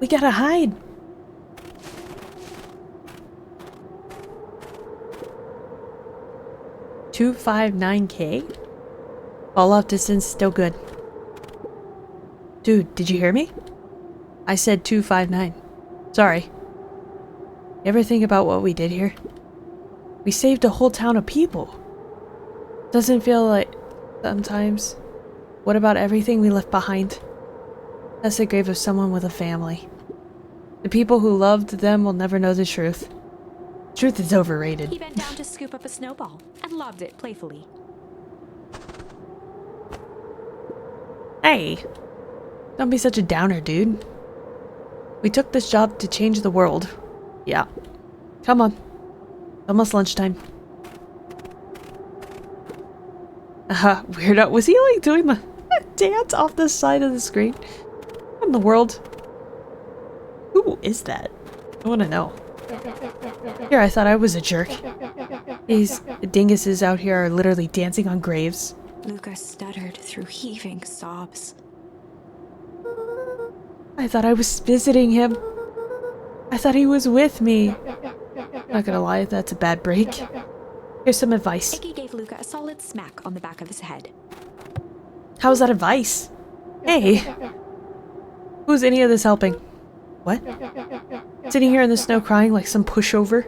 We gotta hide. $259K? Fall off distance still good. Dude, did you hear me? I said 259. Sorry. You ever think about what we did here? We saved a whole town of people. Doesn't feel like sometimes. What about everything we left behind? That's the grave of someone with a family. The people who loved them will never know the truth. Truth is overrated. He bent down to scoop up a snowball and lobbed it playfully. Hey! Don't be such a downer, dude. We took this job to change the world. Yeah. Come on. Almost lunchtime. Weirdo. Was he like doing the dance off the side of the screen? What in the world? Who is that? I want to know. Here, I thought I was a jerk. These dinguses out here are literally dancing on graves. Luca stuttered through heaving sobs. I thought I was visiting him. I thought he was with me. Not gonna lie, that's a bad break. Here's some advice. Iggy gave Luca a solid smack on the back of his head. How's that advice? Hey! Who's any of this helping? What? Sitting here in the snow crying like some pushover?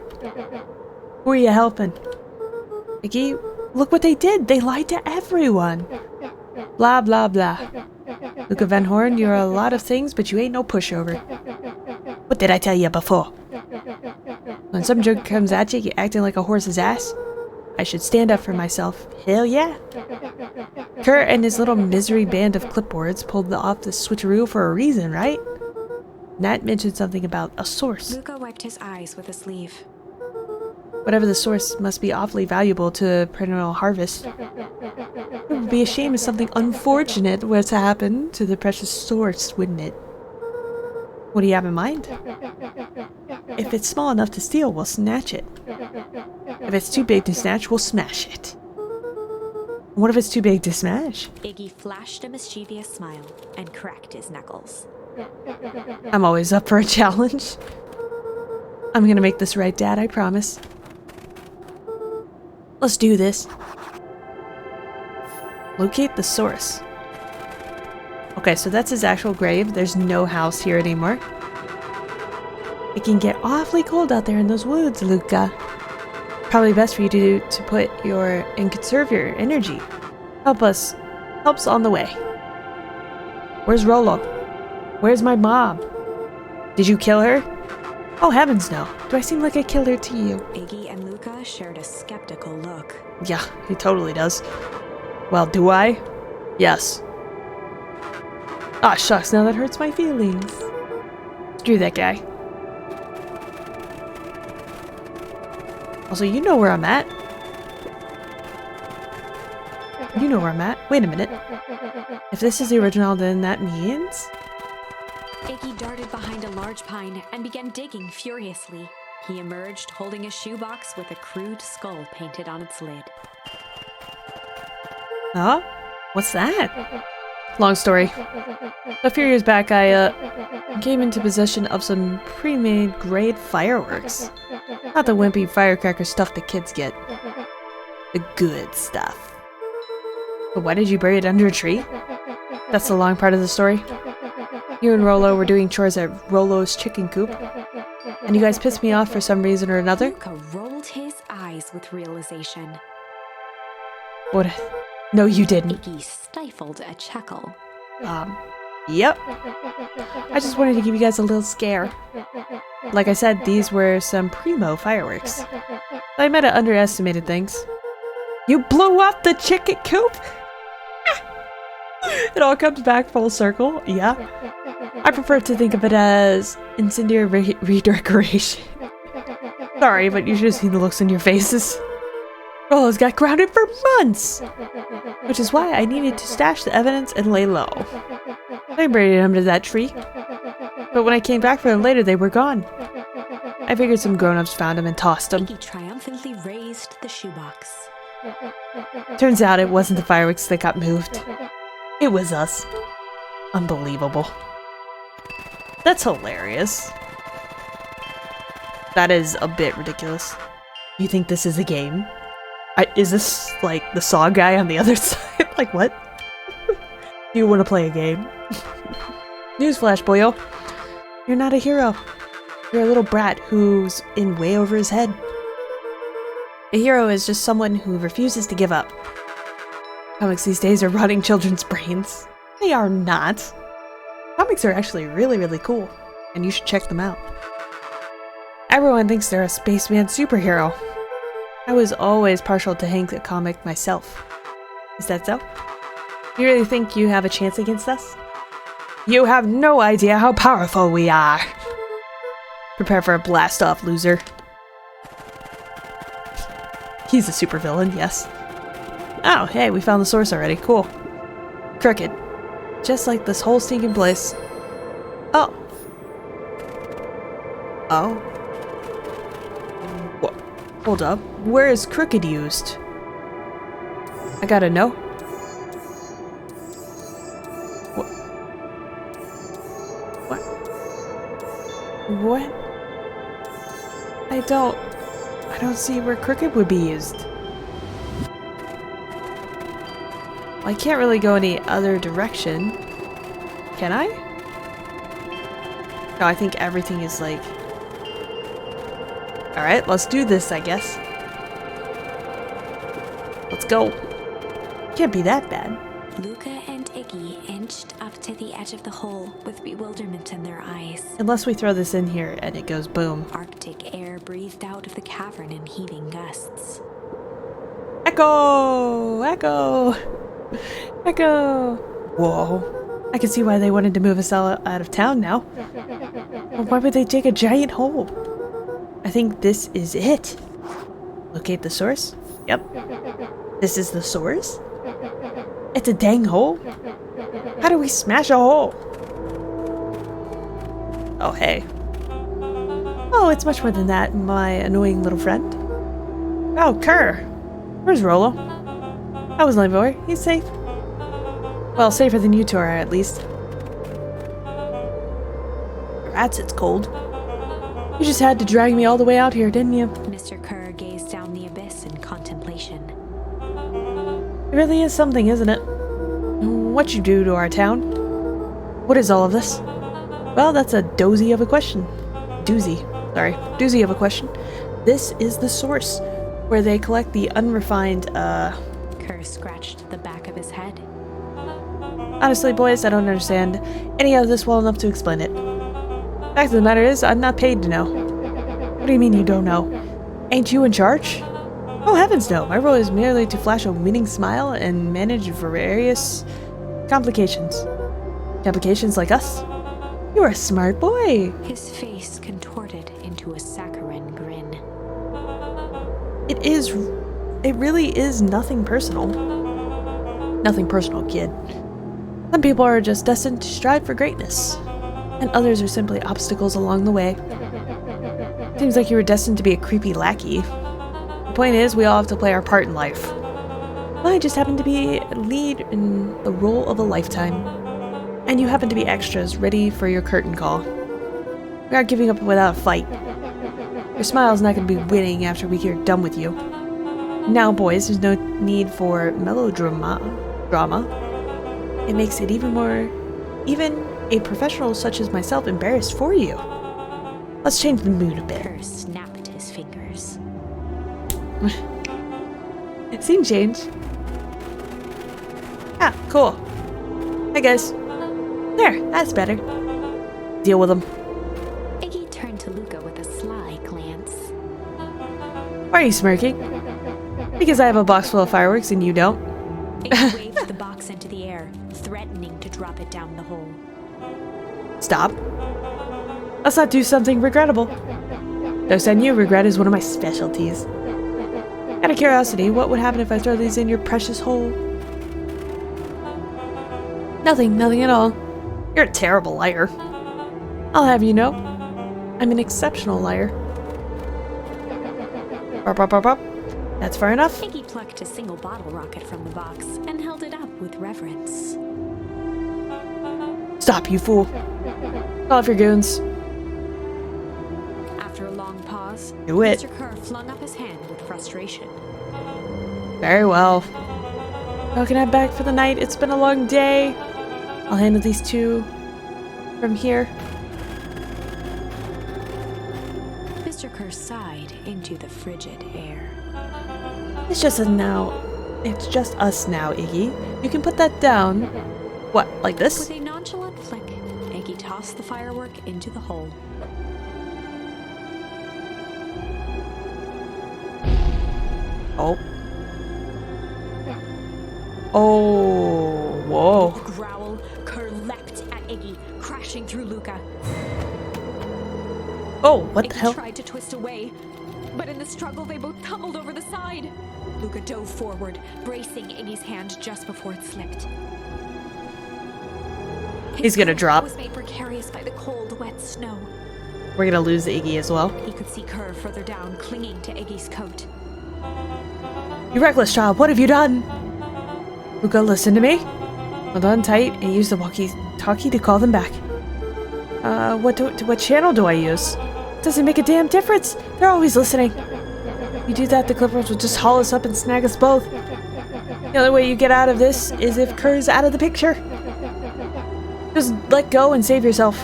Who are you helping? Iggy, look what they did! They lied to everyone! Blah blah blah. Luca Van Horn, you're a lot of things, but you ain't no pushover. What did I tell you before? When some jerk comes at you, you're acting like a horse's ass? I should stand up for myself. Hell yeah. Kurt and his little misery band of clipboards pulled off the switcheroo for a reason, right? Nat mentioned something about a source. Luca wiped his eyes with a sleeve. Whatever the source must be awfully valuable to perennial harvest. It would be a shame if something unfortunate were to happen to the precious source, wouldn't it? What do you have in mind? If it's small enough to steal, we'll snatch it. If it's too big to snatch, we'll smash it. What if it's too big to smash? Iggy flashed a mischievous smile and cracked his knuckles. I'm always up for a challenge. I'm gonna make this right, Dad, I promise. Let's do this. Locate the source. Okay, so that's his actual grave. There's no house here anymore. It can get awfully cold out there in those woods, Luca. Probably best for you to put your and conserve your energy. Helps on the way. Where's Rolo? Where's my mom? Did you kill her? Oh heavens no. Do I seem like a killer to you? Iggy and Luca shared a skeptical look. Yeah, he totally does. Well, do I? Yes. Ah, shucks, now that hurts my feelings. Screw that guy. Also, you know where I'm at. You know where I'm at. Wait a minute. If this is the original, then that means... Iggy darted behind a large pine and began digging furiously. He emerged holding a shoebox with a crude skull painted on its lid. Huh? What's that? Long story. A few years back, I came into possession of some pre-made grade fireworks. Not the wimpy firecracker stuff the kids get. The good stuff. But why did you bury it under a tree? That's the long part of the story. You and Rolo were doing chores at Rolo's chicken coop, and you guys pissed me off for some reason or another. Luca rolled his eyes with realization. What? No, you didn't. Iggy stifled a chuckle. Yep. I just wanted to give you guys a little scare. Like I said, these were some primo fireworks. I might have underestimated things. You blew up the chicken coop? It all comes back full circle, yeah. I prefer to think of it as incendiary redecoration. Sorry, but you should have seen the looks on your faces. Rolo's got grounded for months! Which is why I needed to stash the evidence and lay low. I buried them to that tree. But when I came back for them later, they were gone. I figured some grown-ups found them and tossed them. Iggy triumphantly raised the shoebox. Turns out it wasn't the fireworks that got moved. It was us. Unbelievable. That's hilarious. That is a bit ridiculous. You think this is a game? Is this like the Saw guy on the other side? Like what? Do you want to play a game? Newsflash, boyo. You're not a hero. You're a little brat who's in way over his head. A hero is just someone who refuses to give up. Comics these days are rotting children's brains. They are not. Comics are actually really, really cool, and you should check them out. Everyone thinks they're a spaceman superhero. I was always partial to Hank the comic myself. Is that so? You really think you have a chance against us? You have no idea how powerful we are! Prepare for a blast-off, loser. He's a supervillain, yes. Oh, hey, we found the source already. Cool. Crooked. Just like this whole stinking place. Oh. Oh. What? Hold up. Where is crooked used? I gotta know. What? What? I don't see where crooked would be used. Well, I can't really go any other direction. Can I? No, I think everything is like... Alright, let's do this, I guess. Let's go. Can't be that bad. Luca and Iggy inched up to the edge of the hole with bewilderment in their eyes. Unless we throw this in here and it goes boom. Arctic air breathed out of the cavern in heaving gusts. Echo! Echo! Echo! Whoa. I can see why they wanted to move us out of town now. But why would they dig a giant hole? I think this is it. Locate the source? Yep. This is the source? It's a dang hole? How do we smash a hole? Oh, hey. Oh, it's much more than that, my annoying little friend. Oh, Kerr. Where's Rolo? How was Boy? He's safe. Well, safer than you two are, at least. Rats, it's cold. You just had to drag me all the way out here, didn't you? Mr. Kerr gazed down the abyss in contemplation. It really is something, isn't it? What you do to our town? What is all of this? Well, that's a doozy of a question. Doozy of a question. This is the source, where they collect the unrefined, Kerr scratched the back of his head. Honestly, boys, I don't understand any of this well enough to explain it. Fact of the matter is, I'm not paid to know. What do you mean you don't know? Ain't you in charge? Oh heavens no, my role is merely to flash a winning smile and manage various complications. Complications like us? You're a smart boy! His face contorted into a saccharine grin. It really is nothing personal. Nothing personal, kid. Some people are just destined to strive for greatness, and others are simply obstacles along the way. Seems like you were destined to be a creepy lackey. The point is, we all have to play our part in life. I just happen to be a lead in the role of a lifetime, and you happen to be extras ready for your curtain call. We aren't giving up without a fight. Your smile's not going to be winning after we get done with you. Now, boys, there's no need for melodrama. It makes it even a professional such as myself embarrassed for you. Let's change the mood a bit. Kerr snapped his fingers. Scene change. Ah, cool. Hey guys. There, that's better. Deal with them. Iggy turned to Luca with a sly glance. Why are you smirking? Because I have a box full of fireworks and you don't? Iggy waved the box into the air, threatening to drop it down the hole. Stop. Let's not do something regrettable. No, send you regret is one of my specialties. Out of curiosity, what would happen if I throw these in your precious hole? Nothing at all. You're a terrible liar. I'll have you know, I'm an exceptional liar. Bop. That's far enough. Iggy plucked a single bottle rocket from the box and held it up with reverence. Stop, you fool. Call off your goons. After a long pause, Do it. Mr. Kerr flung up his hand with frustration. Very well. How can I head back for the night? It's been a long day. I'll handle these two from here. Mr. Kerr sighed into the frigid air. It's just us now. It's just us now, Iggy. You can put that down. What, like this? With a nonchalant flick, Iggy tossed the firework into the hole. Oh. Oh, whoa. With a growl, Kerr leapt at Iggy, crashing through Luca. Oh, what Iggy the hell? tried to twist away, but in the struggle they both tumbled over the side. Luca dove forward, bracing Iggy's hand just before it slipped. He's gonna His drop. coat was made precarious by the cold, wet snow. We're gonna lose Iggy as well. He could see Kerr further down, clinging to Iggy's coat. You reckless child, what have you done? Luca, listen to me. Hold on tight and use the walkie-talkie to call them back. What channel do I use? Doesn't make a damn difference. They're always listening. If you do that, the Clippers will just haul us up and snag us both. The only way you get out of this is if Kerr's out of the picture. Just let go and save yourself.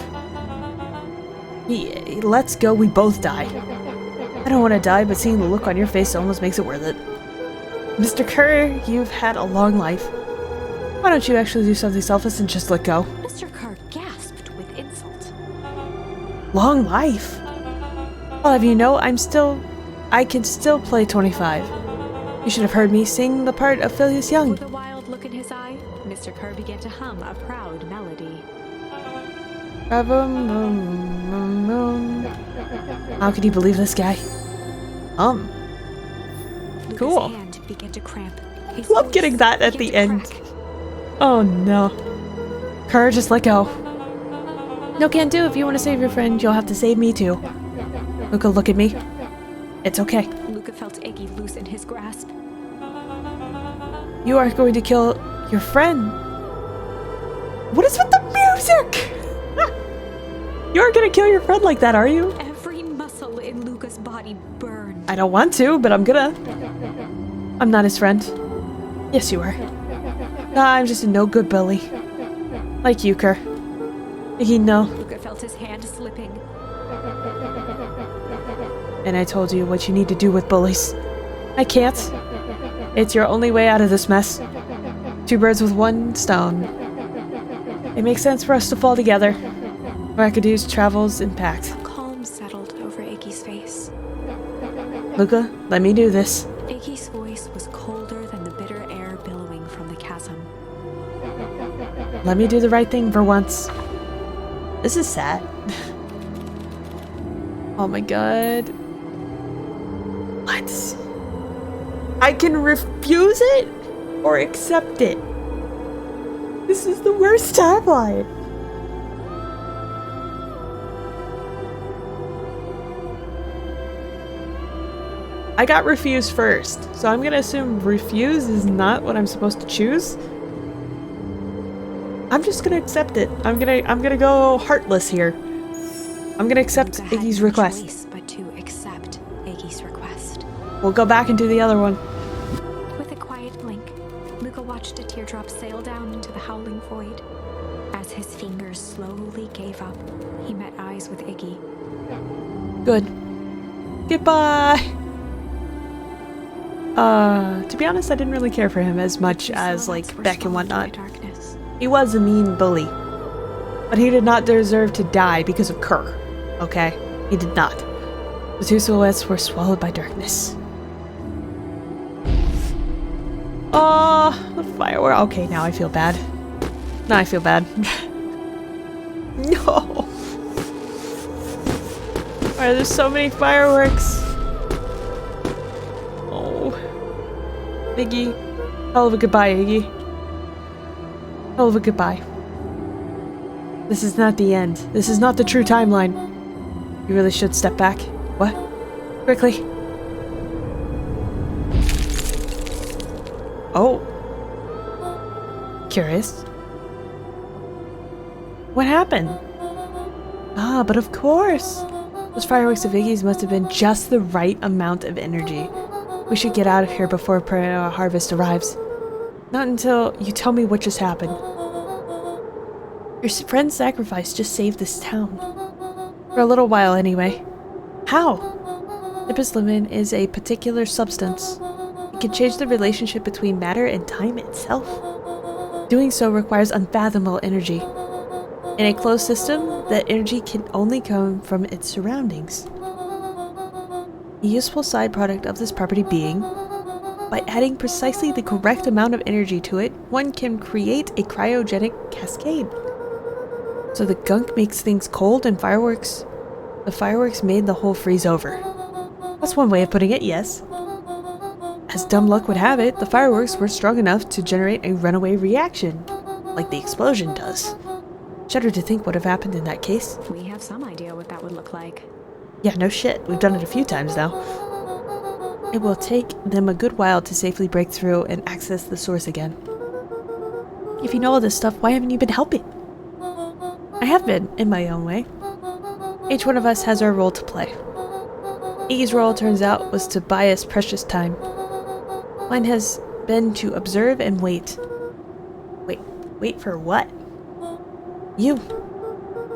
He lets go, we both die. I don't want to die, but seeing the look on your face almost makes it worth it. Mr. Kerr, you've had a long life. Why don't you actually do something selfless and just let go? Mr. Kerr gasped with insult. Long life? I'll have you know, I can still play 25. You should have heard me sing the part of Phileas Young. With a wild look in his eye, Mr. Kerr began to hum a proud melody. How could you believe this guy? Luca's Cool. hand began to cramp. His Love voice getting that at began the to end. crack. Oh no. Kerr, just let go. No, can't do. If you want to save your friend, you'll have to save me too. Luca, look at me. It's okay. Luca felt Iggy loosen his grasp. You are going to kill your friend. What is with the music? You aren't going to kill your friend like that, are you? Every muscle in Luca's body burned. I don't want to, but I'm gonna. I'm not his friend. Yes, you are. Nah, I'm just a no-good bully. Like you, Kerr. Iggy, no. Luca felt his hand slipping. And I told you what you need to do with bullies. I can't. It's your only way out of this mess. Two birds with one stone. It makes sense for us to fall together. Wackadoos travels in pact. Calm settled over Iggy's face. Luca, let me do this. Iggy's voice was colder than the bitter air billowing from the chasm. Let me do the right thing for once. This is sad. Oh my god. What? I can refuse it or accept it. This is the worst timeline. I got refused first, so I'm gonna assume refuse is not what I'm supposed to choose. I'm just gonna accept it. I'm gonna go heartless here. I'm gonna accept Luca had Iggy's no request. choice but to accept Iggy's request. We'll go back and do the other one. With a quiet blink, Luca watched a teardrop sail down into the howling void. As his fingers slowly gave up, he met eyes with Iggy. Good. Goodbye. To be honest, I didn't really care for him as much His as, silhouettes like, were Beck and swallowed by whatnot. darkness. He was a mean bully. But he did not deserve to die because of Kerr. Okay? He did not. The two silhouettes were swallowed by darkness. Oh, the firework. Okay, now I feel bad. Now I feel bad. No. Why there's so many fireworks? Oh. Iggy. Hell of a goodbye, Iggy. Hell of a goodbye. This is not the end. This is not the true timeline. You really should step back. What? Quickly. Oh. Curious. What happened? Ah, but of course! Those fireworks of Iggy's must have been just the right amount of energy. We should get out of here before harvest arrives. Not until you tell me what just happened. Your friend's sacrifice just saved this town. For a little while, anyway. How? Limon is a particular substance. It can change the relationship between matter and time itself. Doing so requires unfathomable energy. In a closed system, that energy can only come from its surroundings. A useful side product of this property being, by adding precisely the correct amount of energy to it, one can create a cryogenic cascade. So the gunk makes things cold and the fireworks made the whole freeze over. That's one way of putting it, yes. As dumb luck would have it, the fireworks were strong enough to generate a runaway reaction, like the explosion does. Shudder to think what would have happened in that case. We have some idea what that would look like. Yeah, no shit. We've done it a few times now. It will take them a good while to safely break through and access the source again. If you know all this stuff, why haven't you been helping? I have been, in my own way. Each one of us has our role to play. Iggy's role, turns out, was to buy us precious time. Mine has been to observe and wait. Wait for what? You.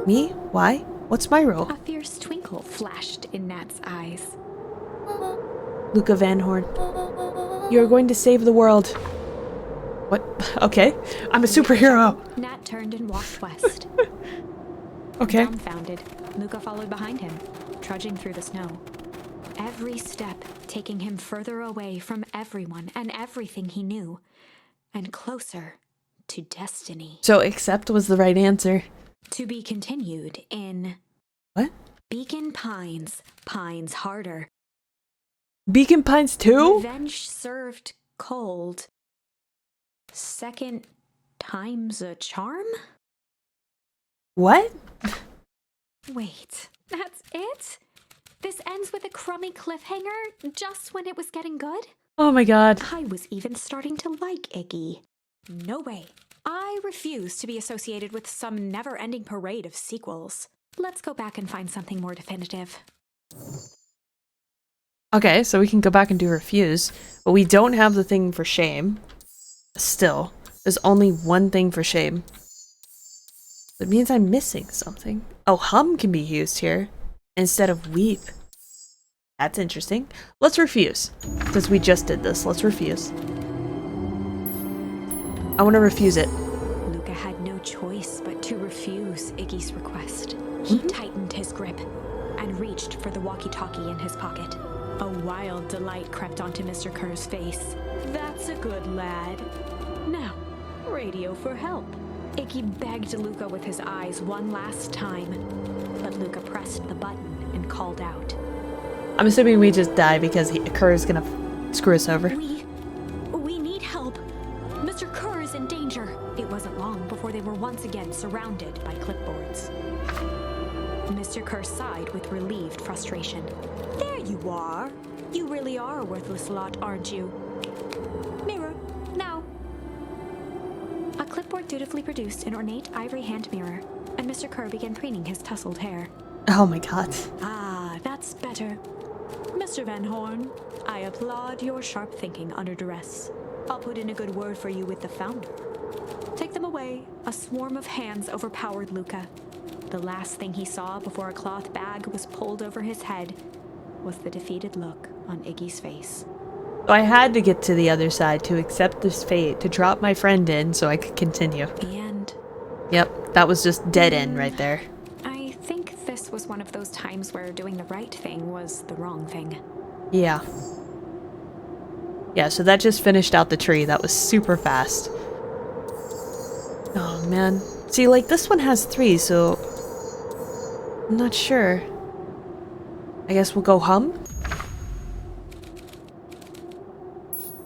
Me? Why? What's my role? A fierce twinkle flashed in Nat's eyes. Luca Van Horn. You are going to save the world. What? Okay. I'm a superhero. Nat turned and walked west. Okay. Dumbfounded, Luca followed behind him, trudging through the snow. Every step taking him further away from everyone and everything he knew, and closer to destiny. So accept was the right answer. To be continued in... What? Beacon Pines, Pines Harder. Beacon Pines 2? Revenge served cold. Second time's a charm? What? Wait, that's it? This ends with a crummy cliffhanger just when it was getting good? Oh my god. I was even starting to like Iggy. No way. I refuse to be associated with some never-ending parade of sequels. Let's go back and find something more definitive. Okay, so we can go back and do refuse, but we don't have the thing for shame. Still, there's only one thing for shame. That means I'm missing something. Oh, hum can be used here instead of weep. That's interesting. Let's refuse. Because we just did this. Let's refuse. I want to refuse it. Luca had no choice but to refuse Iggy's request. He tightened his grip and reached for the walkie-talkie in his pocket. A wild delight crept onto Mr. Kerr's face. That's a good lad. Now, radio for help. Iggy begged Luca with his eyes one last time, but Luca pressed the button and called out. I'm assuming we just die because Kerr is gonna screw us over. We need help. Mr. Kerr is in danger. It wasn't long before they were once again surrounded by clipboards. Mr. Kerr sighed with relieved frustration. There you are. You really are a worthless lot, aren't you? Mirror, now. A clipboard dutifully produced an ornate ivory hand mirror, and Mr. Kerr began preening his tousled hair. Oh my god. Ah, that's better. Mr. Van Horn, I applaud your sharp thinking under duress. I'll put in a good word for you with the founder. Take them away. A swarm of hands overpowered Luca. The last thing he saw before a cloth bag was pulled over his head was the defeated look on Iggy's face. So I had to get to the other side to accept this fate, to drop my friend in so I could continue. The end. Yep, that was just dead end right there. I think this was one of those times where doing the right thing was the wrong thing. Yeah. Yeah, so that just finished out the tree. That was super fast. Oh, man. See, like, this one has 3, so... I'm not sure. I guess we'll go hum?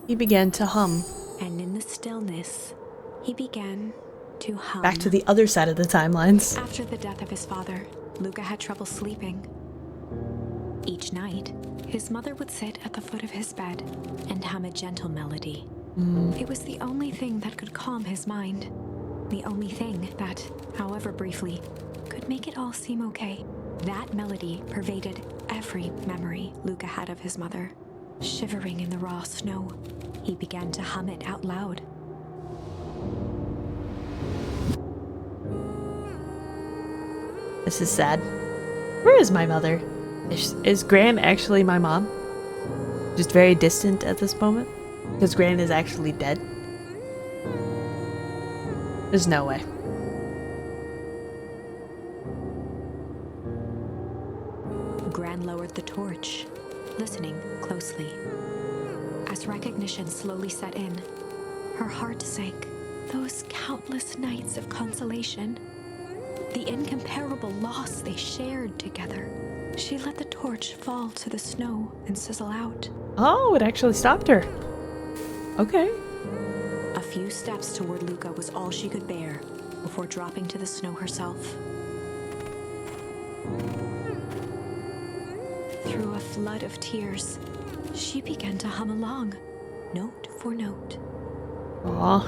He began to hum. And in the stillness, he began to hum. Back to the other side of the timelines. After the death of his father, Luca had trouble sleeping. Each night, his mother would sit at the foot of his bed and hum a gentle melody. It was the only thing that could calm his mind. The only thing that, however briefly, could make it all seem okay. That melody pervaded every memory Luca had of his mother. Shivering in the raw snow, he began to hum it out loud. This is sad. Where is my mother? Is Gran actually my mom? Just very distant at this moment? Because Gran is actually dead? There's no way. Gran lowered the torch, listening closely. As recognition slowly set in, her heart sank. Those countless nights of consolation, the incomparable loss they shared together. She let the torch fall to the snow and sizzle out. Oh, it actually stopped her. Okay. A few steps toward Luca was all she could bear before dropping to the snow herself. Through a flood of tears, she began to hum along, note for note. Aw.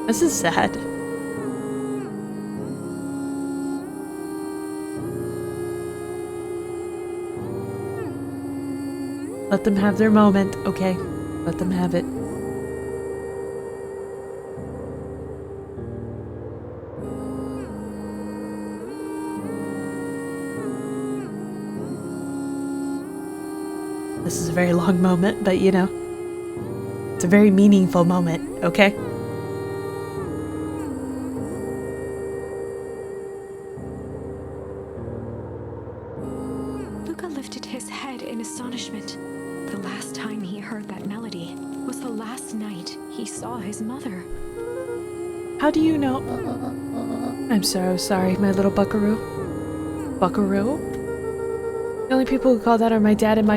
This is sad. Let them have their moment, okay? Let them have it. This is a very long moment, but you know, it's a very meaningful moment, okay? Luca lifted his head in astonishment. The last time he heard that melody was the last night he saw his mother. How do you know? I'm so sorry, my little buckaroo. Buckaroo? The only people who call that are my dad and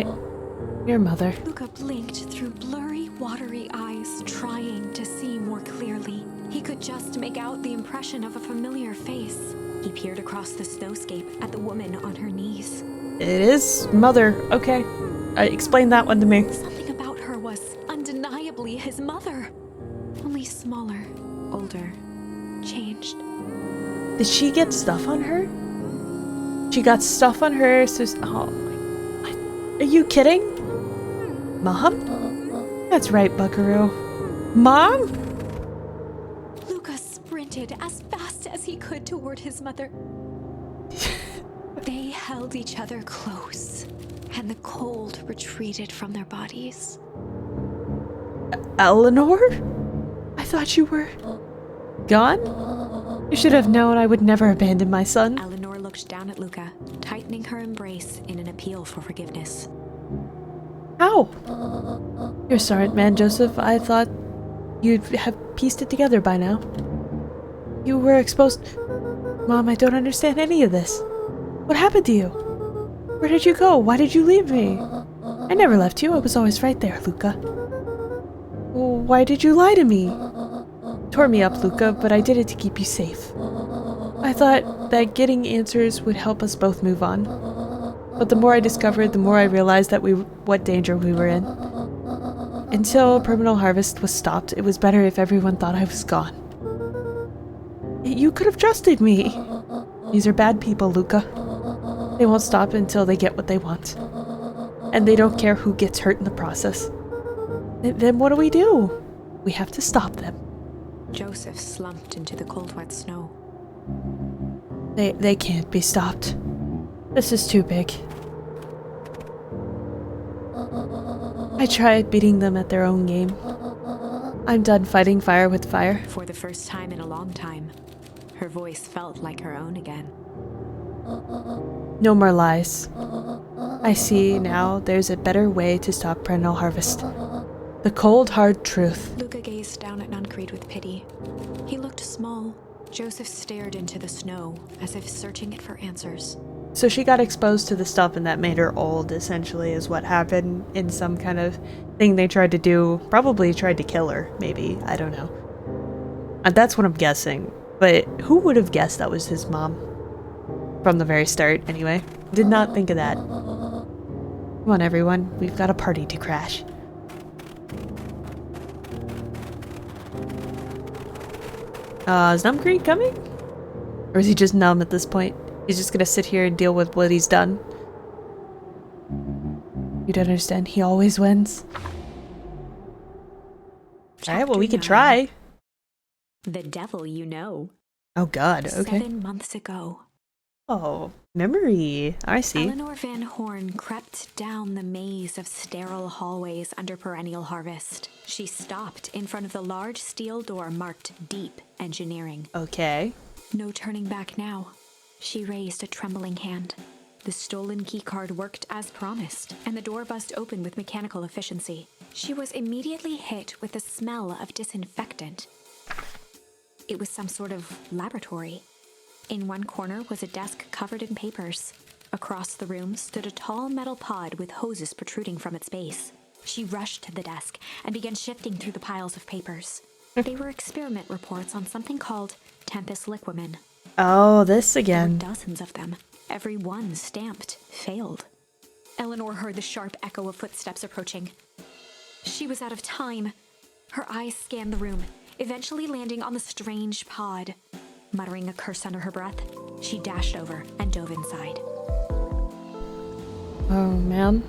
your mother. Luca blinked through blurry, watery eyes, trying to see more clearly. He could just make out the impression of a familiar face. He peered across the snowscape at the woman on her knees. It is mother, okay. Explain that one to me. Something about her was undeniably his mother. Only smaller, older, changed. Did she get stuff on her? She got stuff on her, so... Oh my... Are you kidding? Mom? That's right, buckaroo. Mom? Luca sprinted as fast as he could toward his mother. They held each other close, and the cold retreated from their bodies. Eleanor? I thought you were... gone? You should have known I would never abandon my son. Eleanor looked down at Luca, tightening her embrace in an appeal for forgiveness. How? You're sorry, man, Joseph. I thought you'd have pieced it together by now. You were exposed... Mom, I don't understand any of this. What happened to you? Where did you go? Why did you leave me? I never left you. I was always right there, Luca. Why did you lie to me? Tore me up, Luca, but I did it to keep you safe. I thought that getting answers would help us both move on. But the more I discovered, the more I realized that what danger we were in. Until Permanent Harvest was stopped, it was better if everyone thought I was gone. You could have trusted me. These are bad people, Luca. They won't stop until they get what they want. And they don't care who gets hurt in the process. Then what do? We have to stop them. Joseph slumped into the cold, wet snow. They can't be stopped. This is too big. I tried beating them at their own game. I'm done fighting fire with fire. For the first time in a long time, her voice felt like her own again. No more lies. I see now there's a better way to stop perennial harvest. The cold, hard truth. Luca gazed down at Nuncreed with pity. He looked small. Joseph stared into the snow, as if searching it for answers. So she got exposed to the stuff and that made her old, essentially, is what happened in some kind of thing they tried to do. Probably tried to kill her, maybe. I don't know. And that's what I'm guessing. But who would have guessed that was his mom? From the very start, anyway. Did not think of that. Come on, everyone. We've got a party to crash. Is Numb Creed coming? Or is he just numb at this point? He's just gonna sit here and deal with what he's done. You don't understand. He always wins. Alright, well, we can try. The devil you know. Oh god, okay. 7 months ago. Oh, memory. I see. Eleanor Van Horn crept down the maze of sterile hallways under perennial harvest. She stopped in front of the large steel door marked Deep Engineering. Okay. No turning back now. She raised a trembling hand. The stolen keycard worked as promised, and the door buzzed open with mechanical efficiency. She was immediately hit with the smell of disinfectant. It was some sort of laboratory. In one corner was a desk covered in papers. Across the room stood a tall metal pod with hoses protruding from its base. She rushed to the desk and began shifting through the piles of papers. They were experiment reports on something called Tempest Liquamen. Oh, this There again. were dozens of them. Every one stamped failed. Eleanor heard the sharp echo of footsteps approaching. She was out of time. Her eyes scanned the room, eventually landing on the strange pod. Muttering a curse under her breath, she dashed over and dove inside. Oh, man.